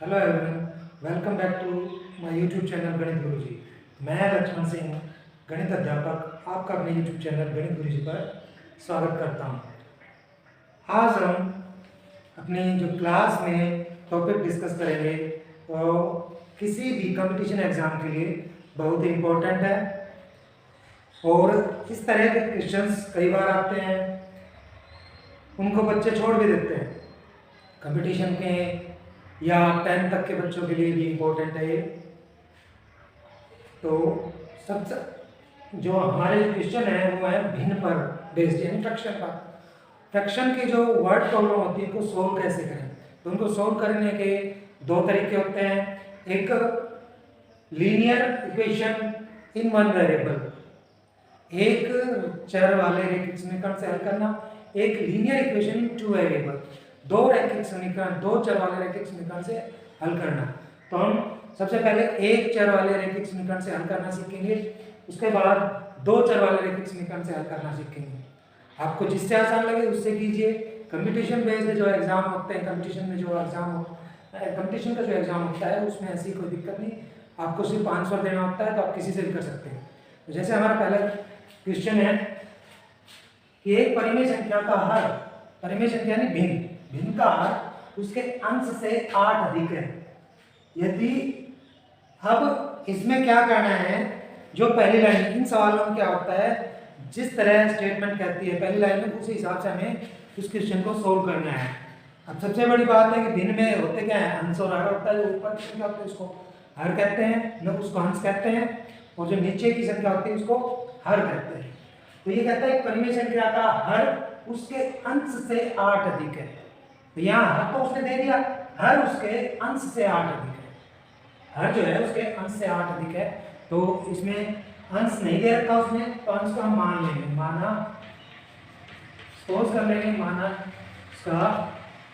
Hello everyone, welcome back to my YouTube channel Ganit Guruji. मैं लक्ष्मण सिंह, गणित अध्यापक, आपका अपने यूट्यूब चैनल गणित गुरुजी पर स्वागत करता हूं। आज हम अपनी जो क्लास में टॉपिक डिस्कस करेंगे वो किसी भी कंपटीशन एग्जाम के लिए बहुत ही इम्पोर्टेंट है और इस तरह के क्वेश्चंस कई बार आते हैं, उनको बच्चे छोड़ भी देते हैं। कंपटीशन के या 10 तक के बच्चों के लिए भी इम्पोर्टेंट है ये। तो सबसे जो हमारे क्वेश्चन है वो है भिन्न पर बेस्ड, यानी फ्रैक्शन पर। फ्रैक्शन की जो वर्ड प्रॉब्लम होती है उसको सोल्व कैसे करें, तो उनको सोल्व करने के दो तरीके होते हैं। एक linear equation in one variable, एक चर वाले रैखिक समीकरण से हल करना। एक linear equation in two variable, दो रैखिक समीकरण, दो चर वाले रैखिक समीकरण से हल करना। तो हम सबसे पहले एक चर वाले रैखिक समीकरण से हल करना सीखेंगे, उसके बाद दो चर वाले रैखिक समीकरण से हल करना सीखेंगे। आपको जिससे आसान लगे उससे कीजिए। कंपटीशन बेस्ड जो एग्जाम होते हैं, कंपटीशन का जो एग्जाम होता है उसमें ऐसी कोई दिक्कत नहीं, आपको सिर्फ आंसर देना होता है, तो आप किसी से भी कर सकते हैं। तो जैसे हमारा पहला क्वेश्चन है कि एक परिमेय संख्या का हर, परिमेय संख्या यानी भिन्न, भिन्न का हर उसके अंश से 8 अधिक है यदि। अब इसमें क्या करना है, जो पहली लाइन, इन सवालों में क्या होता है, जिस तरह स्टेटमेंट कहती है पहली लाइन में, उसी हिसाब से हमें उस क्वेश्चन को सोल्व करना है। अब सबसे बड़ी बात है कि भिन्न में होते क्या है, अंश और हर होता है। जो ऊपर की संख्या होती है उसको हर कहते हैं, न उसको अंश कहते हैं, और जो नीचे की संख्या होती है उसको हर कहते हैं। तो ये कहता है परिमेय संख्या का हर उसके अंश से 8 अधिक है। तो यहाँ हर तो उसने दे दिया, हर उसके अंश से 8 अधिक है। हर जो है उसके अंश से 8 अधिक है, तो इसमें अंश नहीं दे रखा उसने, तो अंश को हम मान लेंगे, माना सपोज कर लेंगे, माना उसका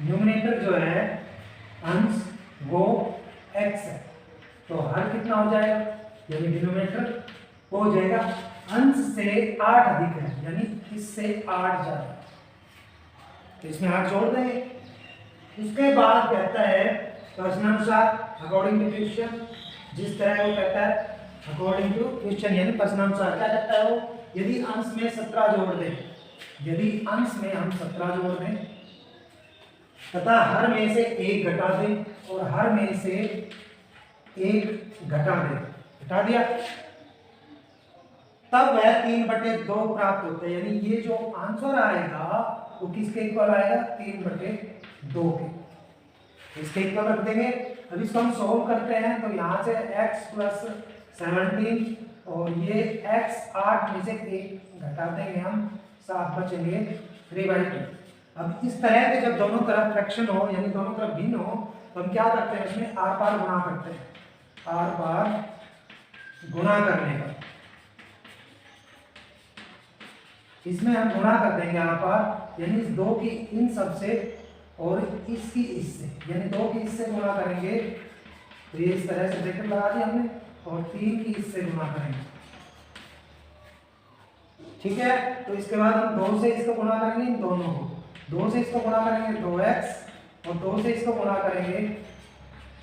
न्यूमरेटर जो है अंश वो x है, तो हर कितना हो जाएगा, यानी डिनोमिनेटर हो जाएगा अंश से 8 अधिक है, यानी इससे 8 ज्यादा, तो इसमें 8 जोड़ देंगे। उसके बाद कहता है प्रश्नानुसार, अकॉर्डिंग टू क्वेश्चन, जिस तरह वो कहता है अकॉर्डिंग टू क्वेश्चन, यानी प्रश्नानुसार क्या कहता है वो, यदि अंश में 17 जोड़ दें, यदि अंश में हम 17 जोड़ दें तथा हर में से 1 घटा दें और हर में से 1 घटा दें, घटा दिया, तब वह 3/2 प्राप्त होते हैं। यानी ये जो आंसर आएगा वो किसके इक्वल आएगा, 3/2 के, इसके इक्वल रख देंगे। अब इसको हम सॉल्व करते हैं, तो यहाँ से x + 17 और ये x 8 में से 1 घटा देंगे हम, 7 बचेंगे 3/2। अब इस तरह के जब दोनों तरफ फ्रैक्शन हो, यानी दोनों तरफ भिन्न हो, तो हम क्या करते हैं, इसमें आर पार गुणा करते हैं, आर पार गुणा करने का, इसमें हम गुणा कर देंगे आर पार, यानी इस 2 की इन सब से और इसकी इससे, यानी 2 की इससे गुणा करेंगे, तो ये इस तरह से ब्रैकेट लगा दिया हमने, और 3 की इससे गुणा करेंगे, ठीक है। तो इसके बाद हम 2 से इसको गुणा करेंगे, इन दोनों को, 2 से इसको गुणा करेंगे 2x, और 2 से इसको गुणा करेंगे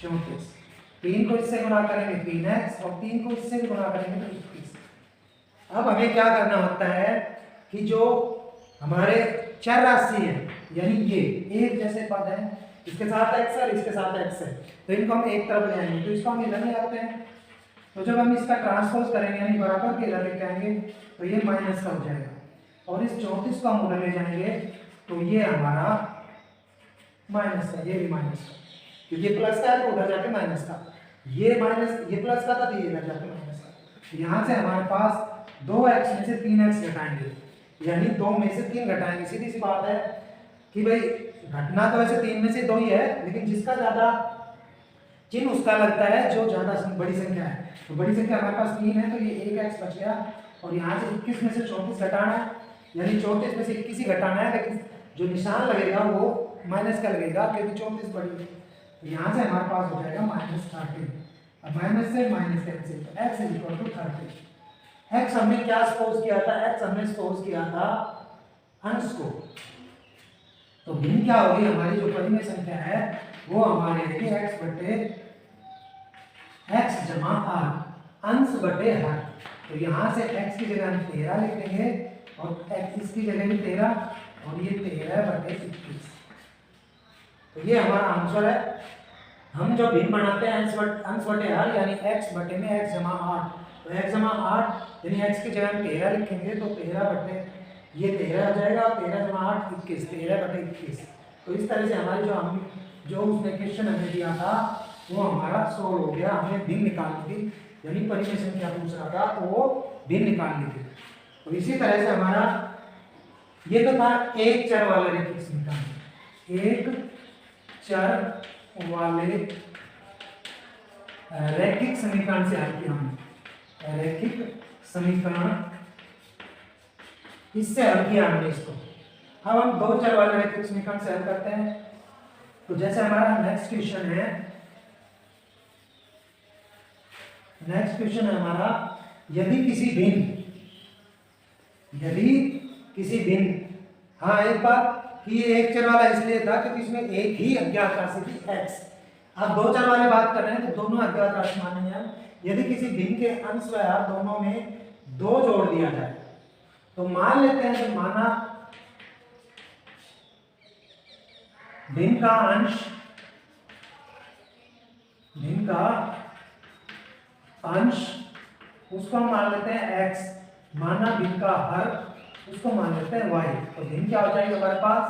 34, 3 को इससे गुणा करेंगे 3x, और 3 को इससे गुणा करेंगे 21। अब हमें क्या करना होता है कि जो हमारे चर राशि है, यानी ये एक जैसे पद है, इसके साथ x है और इसके साथ x है, तो इनको हम एक तरफ ले आएंगे, तो इसको हम इधर ले आते हैं। तो जब हम इसका ट्रांसपोज करेंगे, यानी बराबर के इधर लेके आएंगे, तो ये माइनस का हो जाएगा, और इस 34 को हम उधर ले जाएंगे, तो ये हमारा माइनस का, ये भी माइनस का, क्योंकि ये प्लस का है तो उधर जाके माइनस का, ये माइनस, ये प्लस का था तो ये इधर जाके माइनस का। यहाँ से हमारे पास 2x में से 3x घटाएंगे, यानी 2 में से 3 घटाएंगे। सीधी सी बात है कि भाई घटना तो वैसे 3 में से 2 ही है, लेकिन जिसका ज्यादा चिन्ह उसका लगता है जो ज्यादा बड़ी संख्या है। तो बड़ी संख्या हमारे पास 3 है, तो ये 1x बच गया, और यहाँ से 21 में से 34 घटाना है, यानी 34 में से 21 ही घटाना है, लेकिन जो निशान लगेगा वो माइनस का लगेगा, क्योंकि 34 बड़ी है। तो यहाँ से हमारे पास हो जाएगा -13। अब माइनस से माइनस कैंसिल, तो x = 30। x हमने क्या सपोज किया था, x हमने सपोज किया था अंश को, तो भिन्न क्या होगी, हमारी जो परिमेय संख्या है वो हमारे हैं कि x बटे x जमा r, अंश बटे हर। तो यहाँ से x की जगह हम 13 लिख देंगे और x इसकी जगह भी 13 और ये 13/21। तो ये हमारा आंसर है। हम जो भिन्न बनाते हैं अंश बटे हर यानी x बटे में x जमा 8, तो x जमा 8 यानी x की जगह हम 13 लिखेंगे तो 13 बटे ये 13 आ जाएगा और 13 जमा 8 21, 13/21। तो इस तरह से हमारी जो उसने क्वेश्चन हमें दिया था वो हमारा सोल्व हो गया। हमें भिन्न निकालनी थी, यानी परिमेय संख्या पूछ रहा था तो वो भिन्न निकालनी थी। तो इसी तरह से हमारा ये तो था एक चर वाला रैखिक समीकरण, एक चर वाले रैखिक समीकरण से हल किया हमने, रैखिक समीकरण इससे हल किया हमने इसको। अब हम दो चर वाले रैखिक समीकरण से हल करते हैं। तो जैसे हमारा नेक्स्ट क्वेश्चन है, हमारा यदि किसी भिन्न हाँ एक बात कि ये एक चर वाला इसलिए था क्योंकि इसमें एक ही अज्ञात राशि थी x। अब दो चर वाले बात कर रहे हैं तो दोनों अज्ञात राशि मानेंगे हम। यदि किसी भिन्न के अंश व हर दोनों में 2 जोड़ दिया जाए तो मान लेते हैं कि माना भिन्न का अंश उसको हम मान लेते हैं x, माना भिन्न का हर उसको मान लेते हैं y। तो भिन्न क्या हो जाएगी हमारे पास,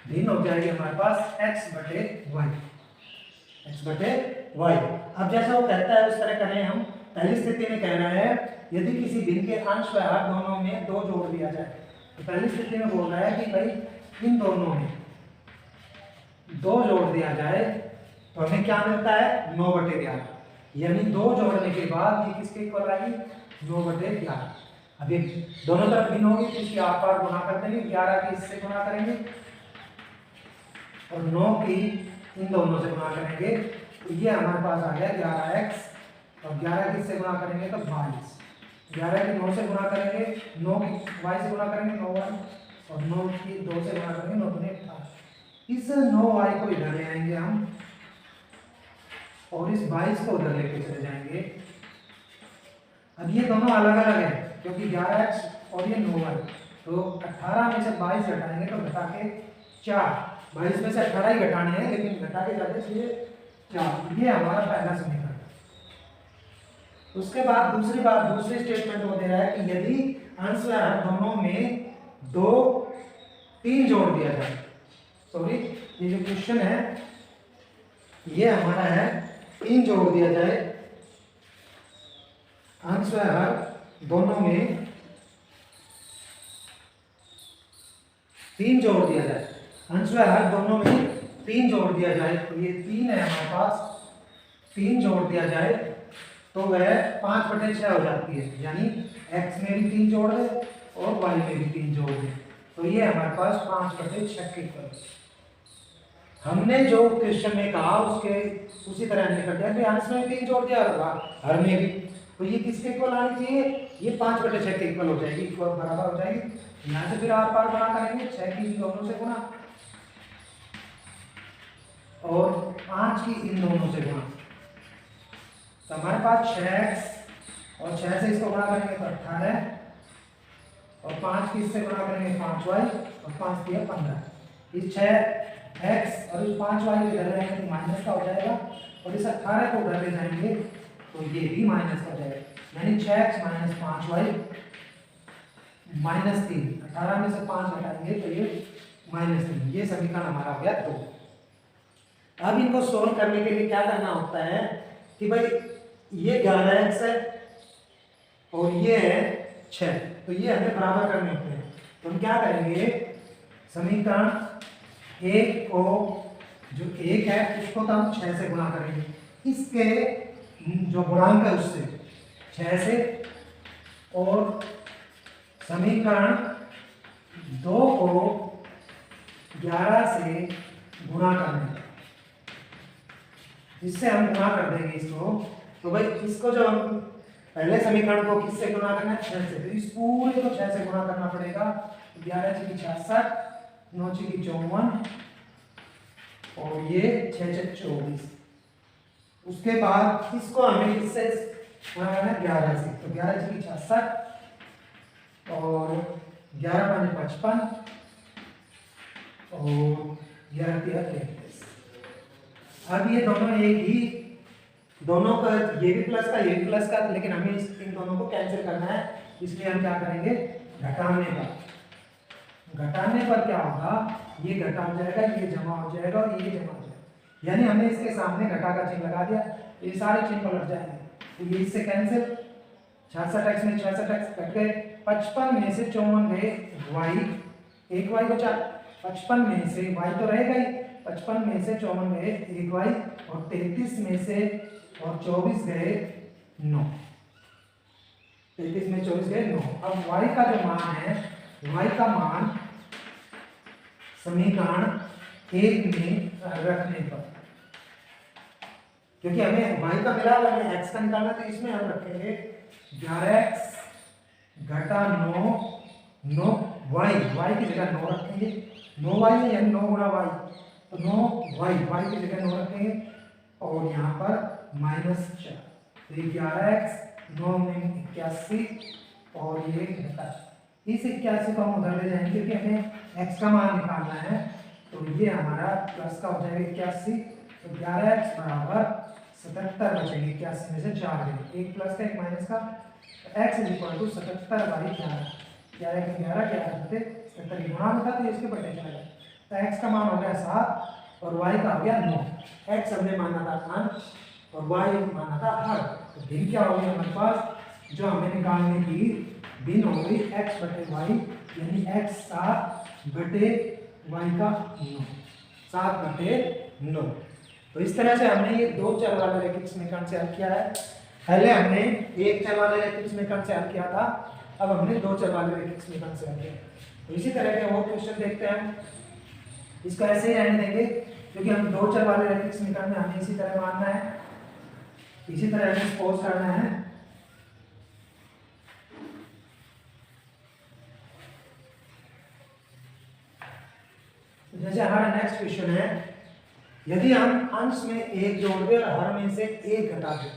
भिन्न हो जाएगी हमारे पास x बटे y। अब जैसा वो कहता है उस तरह करें हम। पहली स्थिति में कह रहे हैं यदि किसी भिन्न के अंश व हर दोनों में 2 जोड़ दिया जाए, तो पहली स्थिति में बोल रहा है कि भाई इन दोनों में 2 जोड़ दिया जाए तो हमें क्या मिलता है 9/11, यानी 2 जोड़ने के बाद ये किसके इक्वल आएगी 9/11। अब ये दोनों तरफ भिन्न होगी तो इसकी आर पार गुणा कर देंगे, 11 की इससे गुणा करेंगे और 9 की इन दोनों से गुणा करेंगे तो ये हमारे पास आ गया 11x और 11 की इससे गुणा करेंगे तो 22, 11 की 9 से गुणा करेंगे, 9 की y से गुणा करेंगे 9y और 9 की 2 से गुणा करेंगे 9 दूनी 18। इस 9y को इधर ले आएंगे हम और इस 22 को उधर लेके चले जाएंगे। अब ये दोनों अलग अलग है क्योंकि 11x और ये 9y, तो 18 में से 22 घटाएंगे तो घटा के 4, 22 में से 18 ही घटाने हैं लेकिन घटा के जाते इसलिए 4। ये हमारा पहला समीकरण। उसके बाद दूसरी स्टेटमेंट वो दे रहा है कि यदि अंश व हर दोनों में 3 जोड़ दिया जाए, सॉरी ये जो क्वेश्चन है ये हमारा है 3 जोड़ दिया जाए, अंश व हर दोनों में 3 जोड़ दिया जाए, अंश व हर दोनों में 3 जोड़ दिया जाए। तो ये 3 है हमारे पास, 3 जोड़ दिया जाए तो वह 5/6 हो जाती है, यानी x में भी 3 जोड़ दे और y में भी 3 जोड़ दे तो ये हमारे पास 5/6 के इक्वल। हमने जो क्वेश्चन में कहा उसके उसी तरह हमने कर दिया कि अंश में 3 जोड़ दिया और हर में भी, तो ये किसके इक्वल आनी चाहिए, ये 5/6 के इक्वल हो जाएगी, इक्वल बराबर हो जाएगी। यहाँ से फिर आर पार गुणा करेंगे 6 की इन दोनों से गुणा और 5 की इन दोनों से गुणा, तो हमारे पास 6x और 6 से इसको गुणा करेंगे तो 18 और 5 की इससे गुणा करेंगे 5y और 5 की 15। इस 6x और इस 5y को इधर जाएंगे तो माइनस का हो जाएगा और इस 18 को उधर ले जाएंगे तो ये भी माइनस का हो जाएगा, यानी 6x - 5y -3। 18 में से 5 घटाएंगे तो ये -3। ये समीकरण हमारा हो गया 2। अब इनको सोल्व करने के लिए क्या करना होता है कि भाई ये 11x है और ये है 6, तो ये हमें बराबर करने होते हैं। तो हम क्या करेंगे, समीकरण 1 को जो 1 है उसको तो हम 6 से गुणा करेंगे, इसके जो गुणांक है उससे 6 से, और समीकरण 2 को 11 से गुणा करना, इससे हम गुणा कर देंगे इसको। तो भाई इसको जो हम पहले समीकरण को किससे गुणा करना है 6 से, तो इस पूरे को 6 से गुणा करना पड़ेगा। 11 × 66, 9 × 54 और ये 6 6 24। उसके बाद इसको हमें इससे बनाना है 11 से, तो 11 की 66 और 11 5 55 और 11 33। अब ये दोनों एक ही, दोनों का ये भी प्लस का ये भी प्लस का, लेकिन हमें इन दोनों को कैंसिल करना है, इसलिए हम क्या करेंगे घटाने पर। घटाने पर क्या होगा, ये घटा हो जाएगा, ये जमा हो जाएगा और ये जमा हो जाएगा, यानी हमने इसके सामने घटा का चिन्ह लगा दिया, ये सारे चिन्ह पलट जाएंगे, तो ये इससे कैंसिल। 66x में 66x कट गए, 55 में से 54 गए y, एक y बचा, 55 में से y तो रहेगा ही, 55 में से 54 गए एक y, और 33 में से और 24 गए 9, 33 में 24 गए 9। अब y का जो मान है, y का मान समीकरण 1 में रखने पर, क्योंकि हमें y का मिला हुआ है x का निकालना, तो इसमें हम रखेंगे 11x घटा 9 y, y की जगह 9 रखेंगे, 9y है यानी 9 गुणा y, तो 9y, y की जगह 9 रखेंगे, और यहाँ पर -4, तो 11x 9 में 81 और ये घटा, इस 81 को हम उधर ले जाएंगे क्योंकि हमें x का मान निकालना है, तो ये हमारा प्लस का हो जाएगा 81, तो 11x बराबर 77 बचेंगे, 81 में से 4 गए, एक प्लस का एक माइनस का, x is equal to 77 by 11, 11 की 11 77 की गुणा होता, तो इसके बटे चला गया, तो x का मान हो गया 7 और y का हो गया 9। x हमने माना था अंश और y माना था हर, तो भिन्न क्या हो गया हमारे पास, जो हमें निकालने की भिन्न हो गई x बटे y, यानी x 7 बटे y का 9, 7 बटे 9। तो इस तरह से हमने ये दो चर वाले रैखिक समीकरण से हल किया है। पहले हमने एक चर वाले रैखिक समीकरण से हल किया था, अब हमने दो चर वाले रैखिक समीकरण से हल किया। तो इसी तरह के और क्वेश्चन देखते हैं, इसको ऐसे ही रहने देंगे क्योंकि हम दो चर वाले रैखिक समीकरण में हमें इसी तरह मानना है, इसी तरह हमें सपोज करना है। जैसे हमारा नेक्स्ट क्वेश्चन है, यदि हम अंश में एक जोड़ दें और हर में से एक घटा दें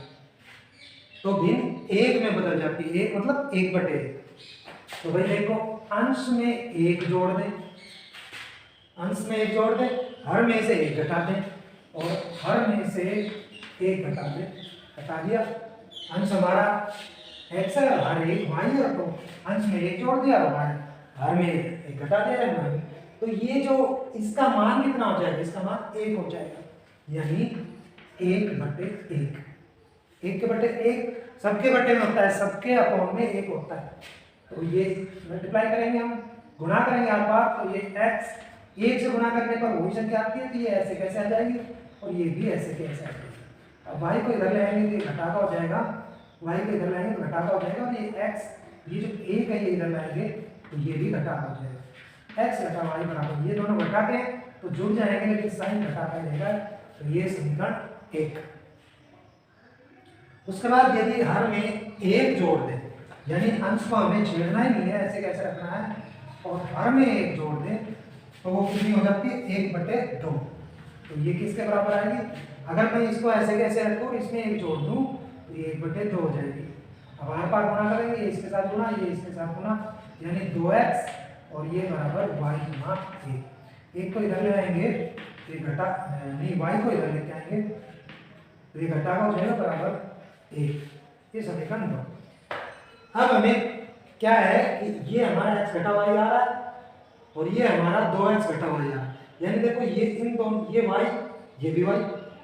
तो भिन्न एक में बदल जाती है, एक मतलब 1/1। तो भाई देखो, अंश में एक जोड़ दें, अंश में एक जोड़ दें, हर में से एक घटा दें और हर में से एक घटा दें, घटा दिया। अंश हमारा x है और हर एक y है, तो अंश में एक जोड़ दिया और हर में एक घटा दिया, तो ये जो इसका मान कितना हो जाएगा, इसका मान 1 हो जाएगा, यानी 1/1, 1 के बटे 1 सबके बटे में होता है, सबके अपॉन में 1 होता है, तो ये मल्टीप्लाई करेंगे हम, गुणा करेंगे हर बार, तो ये x 1 से गुणा करने पर वही संख्या आती है, तो ये ऐसे कैसे आ जाएगी और ये भी ऐसे कैसे आ जाएगी। अब y को इधर ले आएंगे तो ये घटा का हो जाएगा, y को इधर लाएंगे तो घटा का हो जाएगा, और ये x, ये जो 1 है ये इधर लाएंगे तो ये भी घटा का हो जाएगा, x घटा y बराबर, ये दोनों घटा के तो जुड़ जाएंगे लेकिन साइन घटा का रहेगा, तो ये समीकरण 1। उसके बाद यदि हर में एक जोड़ दें, यानी अंश को हमें छेड़ना ही नहीं है, ऐसे कैसे रखना है, और हर में एक जोड़ दें तो वो कितनी हो जाती है 1/2, तो ये किसके बराबर आएगी। अगर मैं इसको ऐसे कैसे रखूँ, इसमें एक जोड़ दूँ तो ये 1/2 हो जाएगी। अब हर बार गुणा करेंगे, ये इसके साथ गुणा, ये इसके साथ गुणा, यानी 2x और ये बराबर y गुणा 1। एक को इधर ले आएंगे तो ये घटा नहीं, y को इधर लेके आएंगे तो ये घटा का हो जाएगा बराबर 1, ये समीकरण 2। अब हमें क्या है कि ये हमारा x घटा y आ रहा है और ये हमारा 2x घटा y आ रहा है, यानी देखो ये इन दोनों, ये y ये भी y,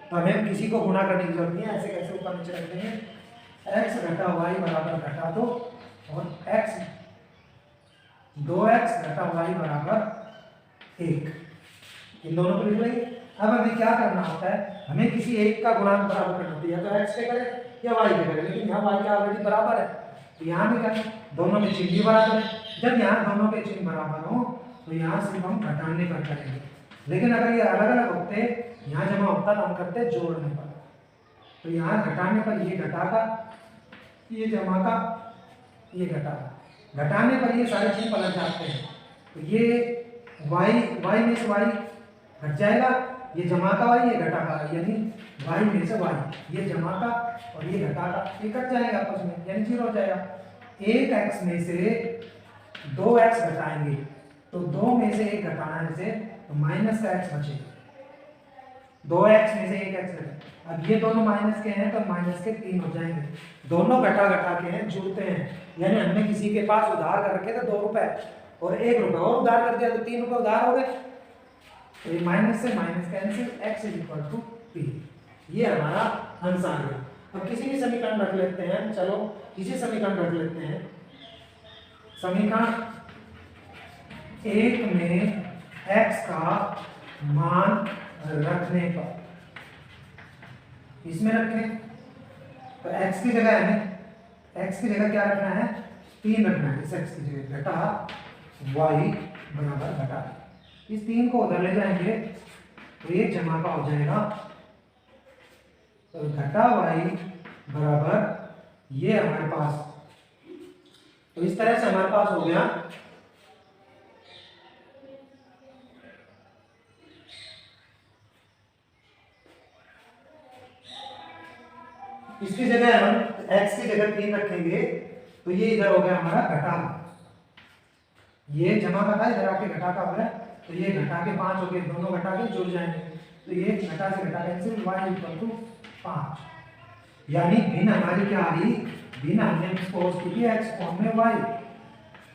तो हमें किसी को गुणा करने की जरूरत नहीं है, ऐसे कैसे ऊपर नीचे रख देंगे, x घटा y बराबर घटा 2 और x 2x घटा y बराबर 1, इन दोनों को लिख लेंगे। अब हमें क्या करना होता है, हमें किसी एक का गुणांक बराबर करना होता है, या तो x के करें या y के करें, लेकिन यहाँ y का ऑलरेडी बराबर है तो यहाँ भी करें, दोनों के चिन्ह भी बराबर है। जब यहाँ दोनों के चिन्ह बराबर हो तो यहाँ सिर्फ हम घटाने पर करेंगे, लेकिन अगर ये अलग अलग होते, यहाँ जमा होता तो हम करते जोड़ने पर, तो यहाँ घटाने पर ये घटा का, ये जमा का, ये घटा का, घटाने पर ये सारे चिन्ह पलट जाते हैं, तो ये y में से y घट जाएगा, ये जमा का y, ये घटा का, यानी y में से y, ये जमा का और ये घटा का, ये कट जाएगा आपस में, यानी 0 हो जाएगा। एक x में से 2x घटाएंगे तो 2 में से 1 घटाना है इसे, तो माइनस का x बचेगा। 2x में से 1x घटा, अब ये दोनों माइनस के हैं तो माइनस के 3 हो जाएंगे। दोनों घटा घटा के हैं, जुड़ते हैं, यानी हमने किसी के पास उधार कर रखे थे 2 रुपए और 1 रुपए और उधार कर दिया तो 3 रुपए उधार हो गए। तो ये माइनस से माइनस कैंसिल, x = p, ये हमारा आंसर आ गया। अब किसी भी समीकरण रख लेते हैं, चलो किसी समीकरण रख लेते हैं। समीकरण 1 में x का मान रखने पर, इसमें रखें तो x की जगह हमें, x की जगह क्या रखना है, 3 रखना है। इस x की जगह घटा y बराबर घटा, इस 3 को उधर ले जाएंगे तो ये जमा का हो जाएगा, तो घटा y बराबर ये हमारे पास, तो इस तरह से हमारे पास हो गया इसकी जगह हम x की जगह 3 रखेंगे तो ये इधर हो गया हमारा घटा, ये जमा का था, इधर आके घटा का हो गया, तो ये घटा के 5 हो गए, दोनों घटा के जुड़ जाएंगे, तो ये घटा से घटा कैंसिल, y = 5, यानी भिन्न हमारी क्या आ रही, भिन्न हमने सपोज की थी x फॉर्म में y,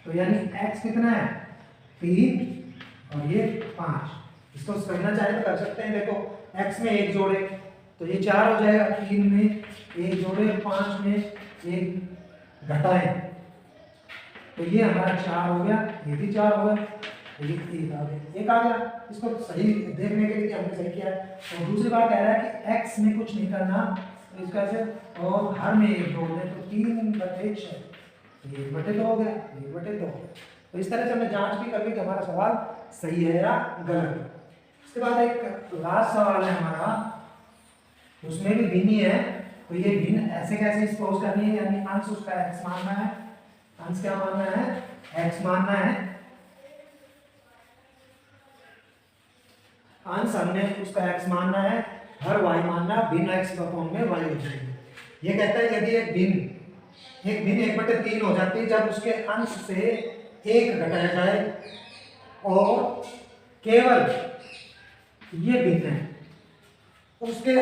तो यानी x कितना है 3 और ये 5। इसको करना चाहे तो कर सकते हैं, देखो x में 1 जोड़े तो ये 4 हो जाएगा, 3 में 1 जोड़े, 5 में 1 घटाए तो ये हमारा 4 हो गया, ये भी 4 हो गया, ये 1 आ गया। इसको सही देखने के लिए हमने सही किया है। और दूसरी बात कह रहा है कि x में कुछ नहीं करना, तो इसका से और हर में 1 जोड़ दें तो 3/6, 1/2 हो गया, 1/2 हो गया। तो इस तरह से हमने जांच भी कर ली कि हमारा सवाल सही है या गलत है। इसके बाद एक लास्ट सवाल है हमारा, उसमें भी भिन्न ही है, तो ये भिन्न ऐसे कैसे सपोज करनी है, यानी अंश उसका x मानना है, अंश क्या मानना है, x मानना है, अंश हमने उसका x मानना है, हर y मानना, भिन्न x का फॉर्म में y हो जाएगी। ये कहता है यदि एक भिन्न 1/3 हो जाती है जब उसके अंश से 1 घटाया जाए और केवल ये भिन्न है, उसके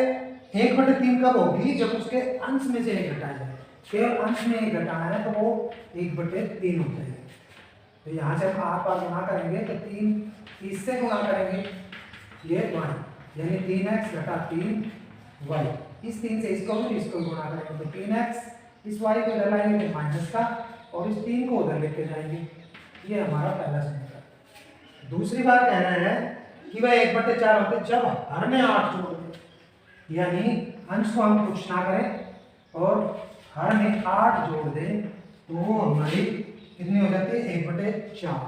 1/3 कब होगी, जब उसके अंश में से 1 घटाया जाए, केवल अंश में 1 घटाना है तो वो 1/3 हो जाएगा। तो यहाँ से हम आर पार गुणा करेंगे तो 3 इससे गुणा करेंगे, ये y, यानी 3x - 3y, इस 3 से इसको गुणा करेंगे तो 3x, इस y को इधर लाएंगे तो माइनस का, और इस 3 को उधर लेके जाएंगे। ये हमारा पहला समीकरण। दूसरी बात कह रहा है कि वह 1/4 होते जब हर में 8 जोड़ दें, यानी अंश को हम कुछ ना करें और हर में 8 जोड़ दें तो वो हमारी कितनी हो जाती है, 1/4,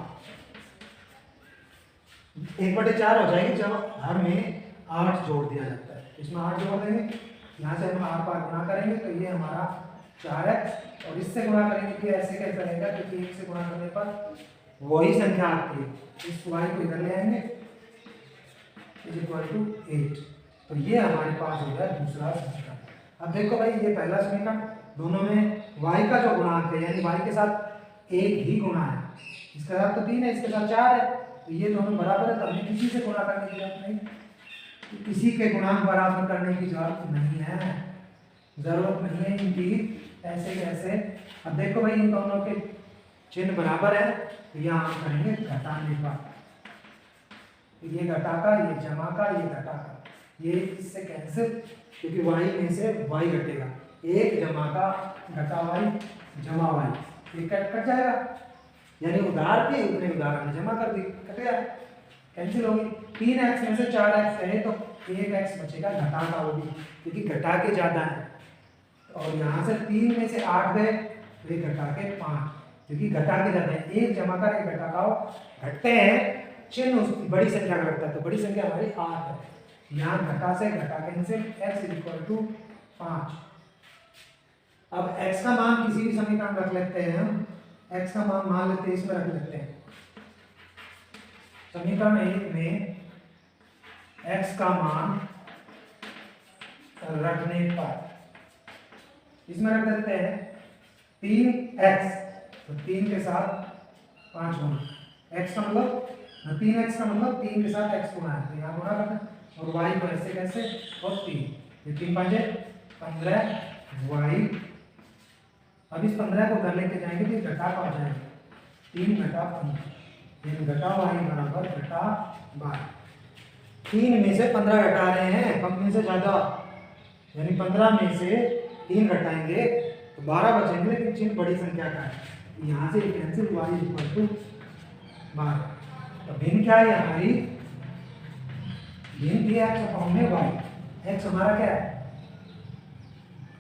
1/4 हो जाएगी जब हर में 8 जोड़ दिया जाता है। इसमें 8 जोड़ देंगे, यहाँ से हम 8 बार गुणा करेंगे तो ये हमारा 4x, और इससे गुणा करेंगे कि ऐसे कैसे रहेगा, क्योंकि 1 से गुणा करने पर वही संख्या आती है, इस y को इधर ले आएंगे = 8। तो ये हमारे पास हो गया दूसरा समीकरण। अब देखो भाई, ये पहला समीकरण, दोनों में y का जो गुणांक है, यानी y के साथ 1 ही गुणा है, इसके साथ तो 3 है, इसके साथ 4 है, तो ये दोनों बराबर है, तो हमें किसी से गुणा करने की जरूरत नहीं, किसी के गुणांक बराबर करने की जरूरत नहीं है, जरूरत नहीं है इनकी। ऐसे कैसे, अब देखो भाई इन दोनों के चिन्ह बराबर है, तो यहाँ हम करेंगे घटाने का, ये घटा का, ये जमा का, ये घटा का, ये इससे कैंसिल, क्योंकि y में से y घटेगा, 1 जमा का घटा y जमा y, ये कट जाएगा, यानी उधार के उतने उधार हमने जमा कर दी, कट गया, कैंसिल होगी। 3x में से 4x कहे तो 1x बचेगा, घटा का होगी, क्योंकि घटा के ज्यादा है, और यहाँ से 3 में से 8 गए तो ये घटा के 5, क्योंकि घटा के ज्यादा है, 1 जमा का 1 घटा का घटते हैं, चिन्ह उसकी बड़ी संख्या का लगता है, तो बड़ी संख्या हमारी 8 है, यहाँ घटा से घटा कैंसिल, x = 5। अब x का मान किसी भी समीकरण रख लेते हैं हम, x का मान लेते हैं, इसमें रख लेते हैं, समीकरण 1 में x का मान रखने पर, इसमें रख देते हैं 3x, तो 3 के साथ 5 गुना, x का मतलब 3x का मतलब 3 के साथ x गुना है, तो यहाँ गुना करना, और y को ऐसे कैसे, और 3, ये 3 5 15 y, अब इस 15 को उधर लेके जाएंगे तो घटा पा जाएगा, 3 घटा 15, घटा y बराबर घटा 12, 3 में से 15 घटा रहे हैं, कम में से ज्यादा, यानी 15 में से 3 घटाएंगे तो 12 बचेंगे, लेकिन चिन्ह बड़ी संख्या का है, यहाँ से कैंसिल, y इक्वल टू 12, तो भिन्न क्या है हमारी, भिन्न दिया x फॉर्म में y, x हमारा क्या है,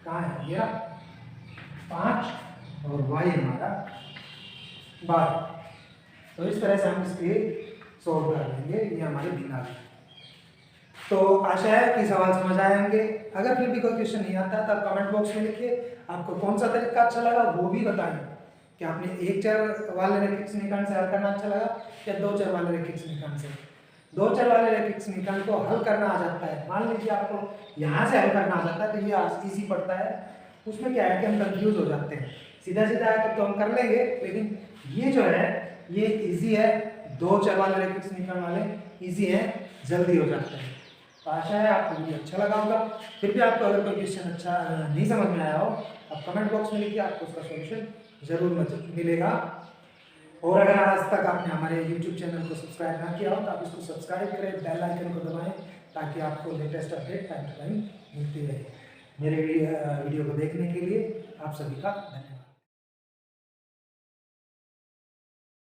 कहाँ है, ये 5 और y हमारा 12, तो इस तरह से हम इसके सोल्व कर लेंगे, ये हमारे भिन्न आ गए। तो आशा है कि सवाल समझ आए होंगे। अगर फिर भी कोई क्वेश्चन नहीं आता तो आप कमेंट बॉक्स में लिखिए, आपको कौन सा तरीका अच्छा लगा वो भी बताएं, कि आपने एक चर वाले रेखिक समीकरण से हल करना अच्छा लगा या 2 चर वाले रेखिक समीकरण से। 2 चर वाले रेखिक समीकरण को हल करना आ जाता है, मान लीजिए आपको यहाँ से हल करना आ जाता है तो ये ईजी पड़ता है, उसमें क्या है कि हम कंफ्यूज हो जाते हैं, सीधा सीधा है तो हम कर लेंगे, लेकिन ये जो है ये इजी है, 2 चर वाले रेखिक समीकरण वाले इजी है, जल्दी हो जाते हैं। तो आशा है आपको वीडियो अच्छा लगा होगा। फिर भी आपको अगर कोई क्वेश्चन अच्छा नहीं समझ में आया हो, आप कमेंट बॉक्स में लिखिए, आपको उसका सॉल्यूशन जरूर मिलेगा। और अगर आज तक आपने हमारे YouTube चैनल को सब्सक्राइब ना किया हो तो आप इसको सब्सक्राइब करें, बेल आइकन को दबाएं, ताकि आपको latest update time to time मिलती रहे। मेरे वीडियो को देखने के लिए आप सभी का धन्यवाद।